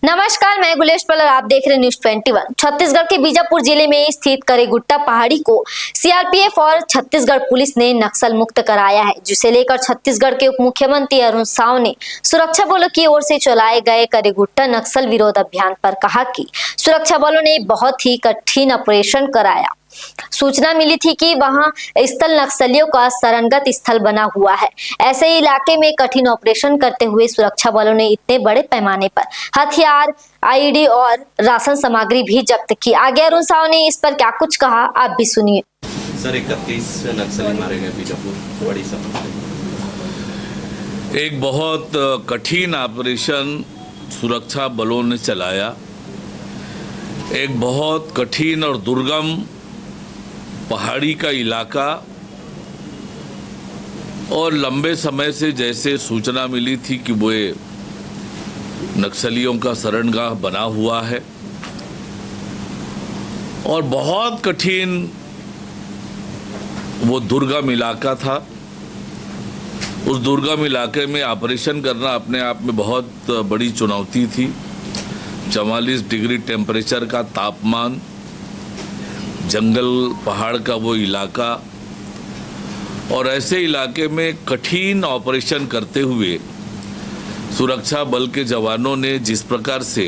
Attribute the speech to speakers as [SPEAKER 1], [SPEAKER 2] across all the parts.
[SPEAKER 1] नमस्कार, मैं गुलेश पल और आप देख रहे न्यूज 21। छत्तीसगढ़ के बीजापुर जिले में स्थित करेगुट्टा पहाड़ी को सीआरपीएफ और छत्तीसगढ़ पुलिस ने नक्सल मुक्त कराया है, जिसे लेकर छत्तीसगढ़ के उप मुख्यमंत्री अरुण साव ने सुरक्षा बलों की ओर से चलाए गए करेगुट्टा नक्सल विरोध अभियान पर कहा कि सुरक्षा बलों ने बहुत ही कठिन ऑपरेशन कराया। सूचना मिली थी कि वहां स्थल नक्सलियों का शरणगत स्थल बना हुआ है। ऐसे ही इलाके में कठिन ऑपरेशन करते हुए सुरक्षा बलों ने इतने बड़े पैमाने पर हथियार, आईडी और राशन सामग्री भी जब्त की। आगे अरुण साव ने इस पर क्या कुछ कहा, आप भी सुनिए।
[SPEAKER 2] सर, 31 नक्सली मारे गए बीजापुर, बड़ी समस्या।
[SPEAKER 3] एक बहुत कठिन ऑपरेशन सुरक्षा बलों ने चलाया। एक बहुत कठिन और दुर्गम पहाड़ी का इलाका, और लंबे समय से जैसे सूचना मिली थी कि वो नक्सलियों का शरणगाह बना हुआ है और बहुत कठिन वो दुर्गम इलाका था। उस दुर्गम इलाके में ऑपरेशन करना अपने आप में बहुत बड़ी चुनौती थी। 44 डिग्री टेम्परेचर का तापमान, जंगल पहाड़ का वो इलाका, और ऐसे इलाके में कठिन ऑपरेशन करते हुए सुरक्षा बल के जवानों ने जिस प्रकार से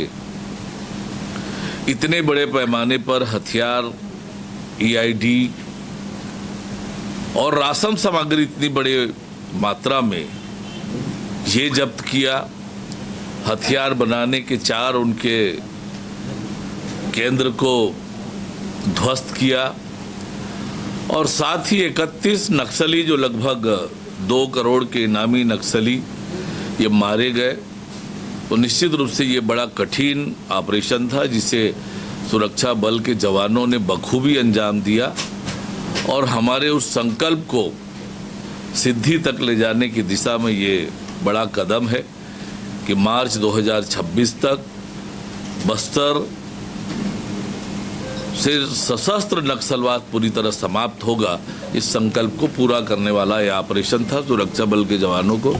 [SPEAKER 3] इतने बड़े पैमाने पर हथियार, ईआईडी और राशन सामग्री इतनी बड़े मात्रा में ये जब्त किया। हथियार बनाने के 4 उनके केंद्र को ध्वस्त किया और साथ ही 31 नक्सली, जो लगभग 2 करोड़ के इनामी नक्सली ये मारे गए। तो निश्चित रूप से ये बड़ा कठिन ऑपरेशन था, जिसे सुरक्षा बल के जवानों ने बखूबी अंजाम दिया और हमारे उस संकल्प को सिद्धि तक ले जाने की दिशा में ये बड़ा कदम है कि मार्च 2026 तक बस्तर से सशस्त्र नक्सलवाद पूरी तरह समाप्त होगा। इस संकल्प को पूरा करने वाला यह ऑपरेशन था। सुरक्षा बल के जवानों को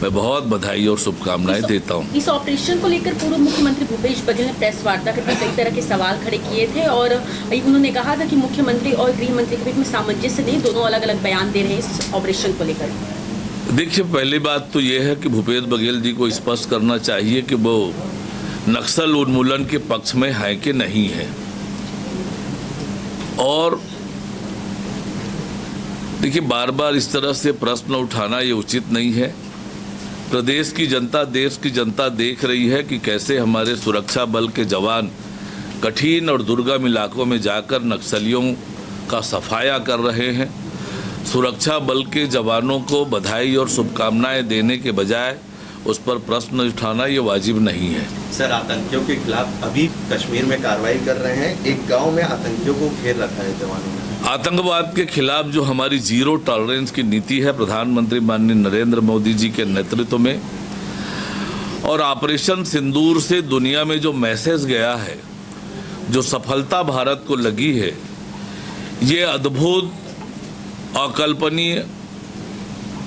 [SPEAKER 3] मैं बहुत बधाई और शुभकामनाएं देता हूं।
[SPEAKER 4] इस ऑपरेशन को लेकर पूर्व मुख्यमंत्री भूपेश बघेल ने प्रेस वार्ता करके कई तरह के सवाल खड़े किए थे और उन्होंने कहा था कि मुख्यमंत्री और गृह मंत्री के बीच में सामंजस्य नहीं, दोनों अलग अलग बयान दे रहे हैं इस ऑपरेशन को लेकर।
[SPEAKER 3] देखिए, पहली बात तो यह है कि भूपेश बघेल जी को स्पष्ट करना चाहिए कि वो नक्सल उन्मूलन के पक्ष में है कि नहीं है। और देखिए, बार बार इस तरह से प्रश्न उठाना ये उचित नहीं है। प्रदेश की जनता, देश की जनता देख रही है कि कैसे हमारे सुरक्षा बल के जवान कठिन और दुर्गम इलाकों में जाकर नक्सलियों का सफाया कर रहे हैं। सुरक्षा बल के जवानों को बधाई और शुभकामनाएं देने के बजाय उस पर प्रश्न उठाना ये वाजिब नहीं है।
[SPEAKER 2] सर, आतंकियों के खिलाफ अभी कश्मीर में कार्रवाई कर रहे हैं। एक गांव में आतंकियों को घेर रखा है जवानों ने।
[SPEAKER 3] आतंकवाद के खिलाफ जो हमारी जीरो टॉलरेंस की नीति है प्रधानमंत्री माननीय नरेंद्र मोदी जी के नेतृत्व में, और ऑपरेशन सिंदूर से दुनिया में जो मैसेज गया है, जो सफलता भारत को लगी है, ये अद्भुत, अकल्पनीय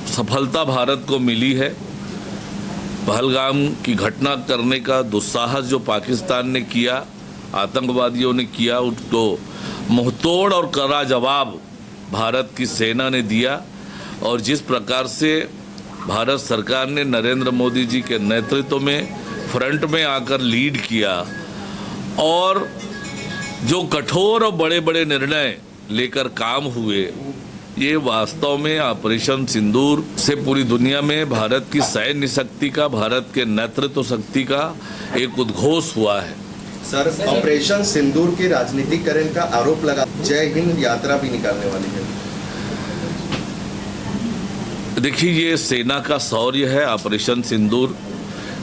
[SPEAKER 3] सफलता भारत को मिली है। पहलगाम की घटना करने का दुस्साहस जो पाकिस्तान ने किया, आतंकवादियों ने किया, उसको मुंहतोड़ और कड़ा जवाब भारत की सेना ने दिया। और जिस प्रकार से भारत सरकार ने नरेंद्र मोदी जी के नेतृत्व में फ्रंट में आकर लीड किया और जो कठोर और बड़े बड़े निर्णय लेकर काम हुए, ये वास्तव में ऑपरेशन सिंदूर से पूरी दुनिया में भारत की सैन्य शक्ति का, भारत के नेतृत्व शक्ति का एक उद्घोष हुआ है।
[SPEAKER 2] सर, ऑपरेशन सिंदूर के राजनीतिकरण का आरोप लगा, जय हिंद यात्रा भी निकालने वाली है।
[SPEAKER 3] देखिए, ये सेना का शौर्य है। ऑपरेशन सिंदूर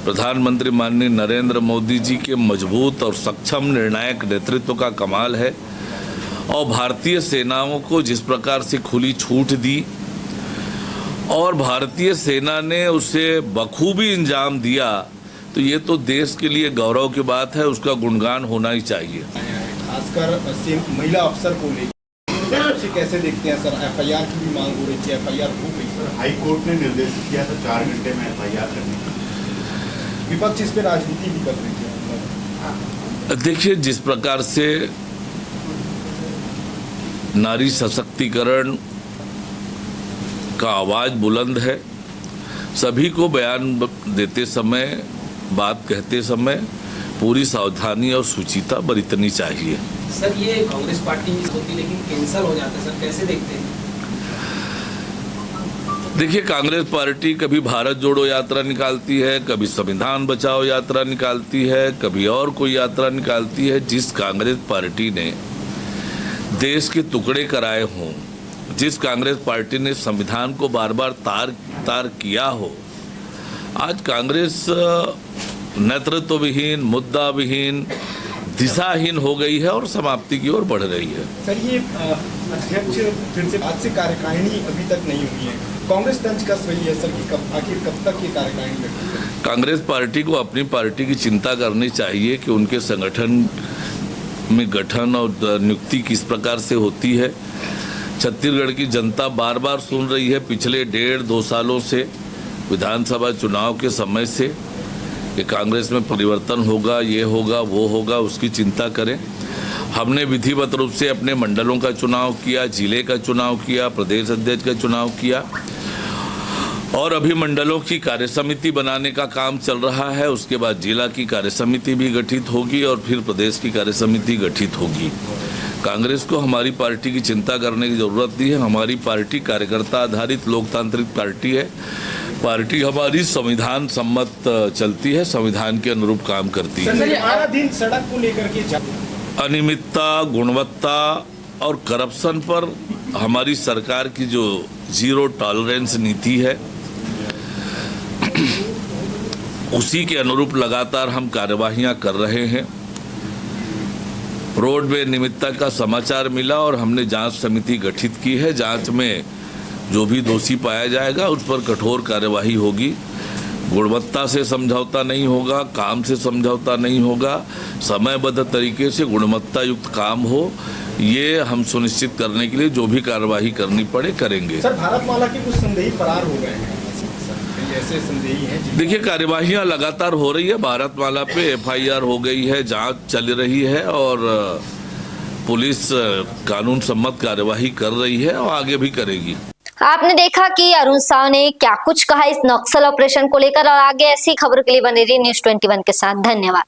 [SPEAKER 3] प्रधानमंत्री माननीय नरेंद्र मोदी जी के मजबूत और सक्षम निर्णायक नेतृत्व का कमाल है। और भारतीय सेनाओं को जिस प्रकार से खुली छूट दी और भारतीय सेना ने उसे बखूबी अंजाम दिया, तो ये तो देश के लिए गौरव की बात है, उसका गुणगान होना ही चाहिए।
[SPEAKER 5] खासकर महिला अफसर को लेकर कैसे देखते हैं सर? एफआईआर की भी मांग हो रही थी, एफआईआर हो गई।
[SPEAKER 6] हाई कोर्ट ने निर्देशित किया था 4 घंटे में एफआईआर करने की।
[SPEAKER 5] विपक्ष इस पे राजनीति भी कर रही है।
[SPEAKER 3] देखिए, जिस प्रकार से नारी सशक्तिकरण का आवाज बुलंद है, सभी को बयान देते समय, बात कहते समय पूरी सावधानी और सुचिता बरतनी चाहिए।
[SPEAKER 6] सर, ये कांग्रेस पार्टी होती लेकिन कैंसल हो जाता है, सर कैसे देखते हैं?
[SPEAKER 3] देखिए, कांग्रेस पार्टी कभी भारत जोड़ो यात्रा निकालती है, कभी संविधान बचाओ यात्रा निकालती है, कभी और कोई यात्रा निकालती है। जिस कांग्रेस पार्टी ने देश के टुकड़े कराए हों, जिस कांग्रेस पार्टी ने संविधान को बार बार तार किया हो, आज कांग्रेस नेतृत्व विहीन, मुद्दा विहीन, दिशाहीन हो गई है और समाप्ति की ओर बढ़ रही है।
[SPEAKER 5] सर, ये अध्यक्ष फिर से आज से कार्यकारिणी अभी तक नहीं हुई है, कांग्रेस तंज कस रही है सर कि आखिर कब तक ये कार्यकारिणी लगेगी?
[SPEAKER 3] कांग्रेस पार्टी को अपनी पार्टी की चिंता करनी चाहिए कि उनके संगठन में गठन और नियुक्ति किस प्रकार से होती है। छत्तीसगढ़ की जनता बार बार सुन रही है पिछले 1.5-2 सालों से, विधानसभा चुनाव के समय से, कि कांग्रेस में परिवर्तन होगा, ये होगा, वो होगा, उसकी चिंता करें। हमने विधिवत रूप से अपने मंडलों का चुनाव किया, जिले का चुनाव किया, प्रदेश अध्यक्ष का चुनाव किया और अभी मंडलों की कार्यसमिति बनाने का काम चल रहा है। उसके बाद जिला की कार्यसमिति भी गठित होगी और फिर प्रदेश की कार्यसमिति गठित होगी। कांग्रेस को हमारी पार्टी की चिंता करने की जरूरत नहीं है। हमारी पार्टी कार्यकर्ता आधारित लोकतांत्रिक पार्टी है। पार्टी हमारी संविधान सम्मत चलती है, संविधान के अनुरूप काम करती है।
[SPEAKER 5] सर, दिन सड़क को लेकर के
[SPEAKER 3] अनियमितता, गुणवत्ता और करप्शन पर हमारी सरकार की जो जीरो टॉलरेंस नीति है, उसी के अनुरूप लगातार हम कार्यवाहियां कर रहे हैं। रोड में नियमितता का समाचार मिला और हमने जांच समिति गठित की है। जांच में जो भी दोषी पाया जाएगा उस पर कठोर कार्यवाही होगी। गुणवत्ता से समझौता नहीं होगा, काम से समझौता नहीं होगा, समयबद्ध तरीके से गुणवत्ता युक्त काम हो, ये हम सुनिश्चित करने के लिए जो भी कार्यवाही करनी पड़े करेंगे।
[SPEAKER 5] सर, भारतमाला के कुछ संदेही फरार हो गए हैं, ऐसे संदेही हैं।
[SPEAKER 3] देखिए, कार्यवाहियां लगातार हो रही है। भारतमाला पे FIR हो गई है, जांच चल रही है और पुलिस कानून सम्मत कार्यवाही कर रही है और आगे भी करेगी।
[SPEAKER 1] आपने देखा कि अरुण साव ने क्या कुछ कहा इस नक्सल ऑपरेशन को लेकर और आगे ऐसी खबरों के लिए बने रहिए News 21 के साथ। धन्यवाद।